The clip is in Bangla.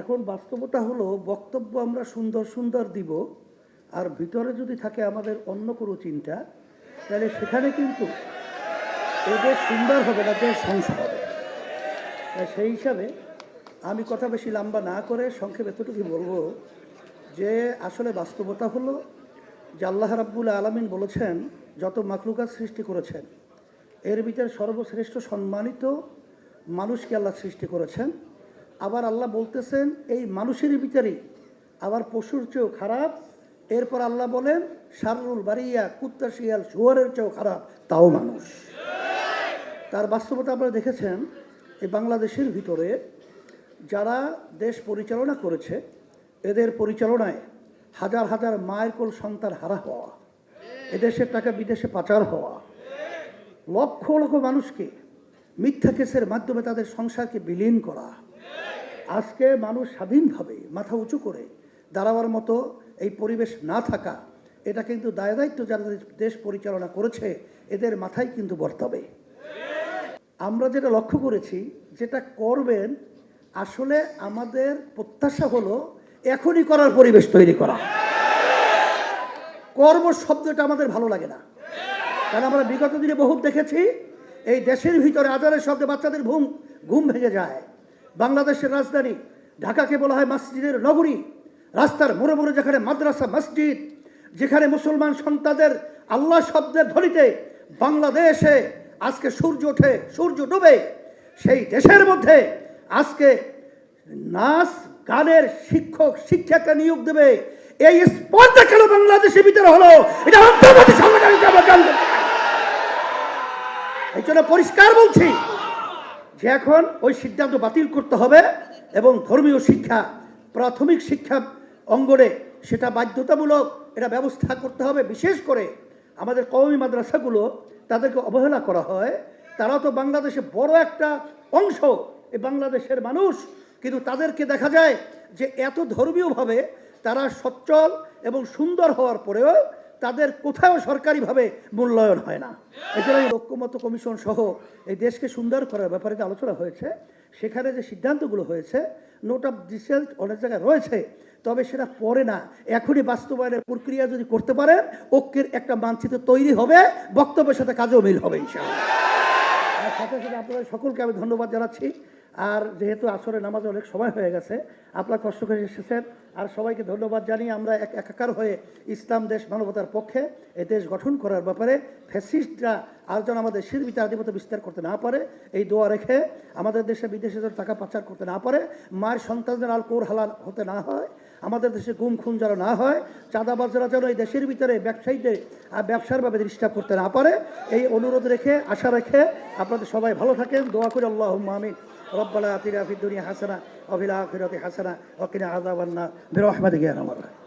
এখন বাস্তবতা হলো বক্তব্য আমরা সুন্দর সুন্দর দিব, আর ভিতরে যদি থাকে আমাদের অন্য কোনো চিন্তা, তাহলে সেখানে কিন্তু এদের সুন্দর হবে না, দেশ ধ্বংস হবে। সেই হিসাবে আমি কথা বেশি লম্বা না করে সংক্ষেপে এতটুকু বলবো যে আসলে বাস্তবতা হলো যে আল্লাহ রাব্বুল আলামিন বলেছেন যত মাখলুকাত সৃষ্টি করেছেন এর ভিতরে সর্বশ্রেষ্ঠ সম্মানিত মানুষকে আল্লাহ সৃষ্টি করেছেন। আবার আল্লাহ বলতেছেন এই মানুষের ভিতরেই আবার পশুর চেয়েও খারাপ। এরপর আল্লাহ বলেন শাররুল বারিয়া, কুত্তা শিয়াল শুয়োরের চেয়েও খারাপ তাও মানুষ। তার বাস্তবতা আপনারা দেখেছেন এই বাংলাদেশের ভিতরে যারা দেশ পরিচালনা করেছে এদের পরিচালনায় হাজার হাজার মায়ের কোল সন্তান হারা হওয়া, এদেশের টাকা বিদেশে পাচার হওয়া, লক্ষ লক্ষ মানুষকে মিথ্যা কেসের মাধ্যমে তাদের সংসারকে বিলীন করা, আজকে মানুষ স্বাধীনভাবে মাথা উঁচু করে দাঁড়াবার মতো এই পরিবেশ না থাকা, এটা কিন্তু দায়দায়িত্ব যারা দেশ পরিচালনা করেছে এদের মাথায় কিন্তু বর্তাবে। আমরা যেটা লক্ষ্য করেছি যেটা করবেন, আসলে আমাদের প্রত্যাশা হলো এখনই করার পরিবেশ তৈরি করা। কর্ম শব্দটা আমাদের ভালো লাগে না, কারণ আমরা বিগত দিনে বহুত দেখেছি এই দেশের ভিতরে আজানের শব্দে বাচ্চাদের ঘুম ভেঙে যায়। বাংলাদেশের রাজধানী ঢাকাকে বলা হয় মসজিদের নগরী। রাস্তার মোড়ে মোড়ে যেখানে মাদ্রাসা মসজিদ, যেখানে মুসলমান সন্তানদের আল্লাহ শব্দের ধ্বনিতে বাংলাদেশে আজকে সূর্য ওঠে সূর্য ডুবে, সেই দেশের মধ্যে আজকে নাচ গানের শিক্ষক শিক্ষাকে নিয়োগ দেবে, এই স্পর্ধা কেন বাংলাদেশের ভিতরে হলো এটা অন্তর্বর্তী সংগঠন এই জন্য পরিষ্কার বলছি যে এখন ওই সিদ্ধান্ত বাতিল করতে হবে এবং ধর্মীয় শিক্ষা প্রাথমিক শিক্ষা অঙ্গনে সেটা বাধ্যতামূলক এটা ব্যবস্থা করতে হবে। বিশেষ করে আমাদের কওমি মাদ্রাসাগুলো তাদেরকে অবহেলা করা হয়। তারা তো বাংলাদেশে বড় একটা অংশ এই বাংলাদেশের মানুষ, কিন্তু তাদেরকে দেখা যায় যে এত ধর্মীয়ভাবে তারা সচ্ছল এবং সুন্দর হওয়ার পরেও তাদের কোথাও সরকারিভাবে মূল্যায়ন হয় না। এছাড়া ঐক্যমত্য কমিশন সহ এই দেশকে সুন্দর করার ব্যাপারে যে আলোচনা হয়েছে, সেখানে যে সিদ্ধান্তগুলো হয়েছে নোট অফ ডিসেন্ট অনেক জায়গায় রয়েছে, তবে সেটা পরে না, এখনই বাস্তবায়নের প্রক্রিয়া যদি করতে পারেন ঐক্যের একটা মানচিত্র তৈরি হবে, বক্তব্যের সাথে কাজেও মিল হবে ইনশাআল্লাহ। আর সাথে সাথে আপনাদের সকলকে আমি ধন্যবাদ জানাচ্ছি। আর যেহেতু আসরের নামাজে অনেক সময় হয়ে গেছে, আপনারা কষ্ট করে এসেছেন, আর সবাইকে ধন্যবাদ জানিয়ে আমরা একাকার হয়ে ইসলাম দেশ মানবতার পক্ষে এই দেশ গঠন করার ব্যাপারে ফ্যাসিস্টরা আর যেন আমাদের দেশের ভিতরে আধিপত্য বিস্তার করতে না পারে এই দোয়া রেখে, আমাদের দেশে বিদেশে যেন টাকা পাচার করতে না পারে, মায়ের সন্তানদের আলকোর হালাল হতে না হয়, আমাদের দেশে গুম খুন যেন না হয়, চাঁদাবাজরা যেন এই দেশের ভিতরে ব্যবসায়ীদের ব্যবসার ভাবে ডিস্টার্ব করতে না পারে, এই অনুরোধ রেখে আশা রেখে আপনাদের সবাই ভালো থাকেন, দোয়া করি। আল্লাহুম্মা আমিন। রব্বানা আতিনা ফিদ দুনিয়া হাসানা ওয়া ফিল আখিরাতি হাসানা ওয়া কিনা আযাবান নার বিরহমাতিকা ইয়া আরহামার রাহিমিন।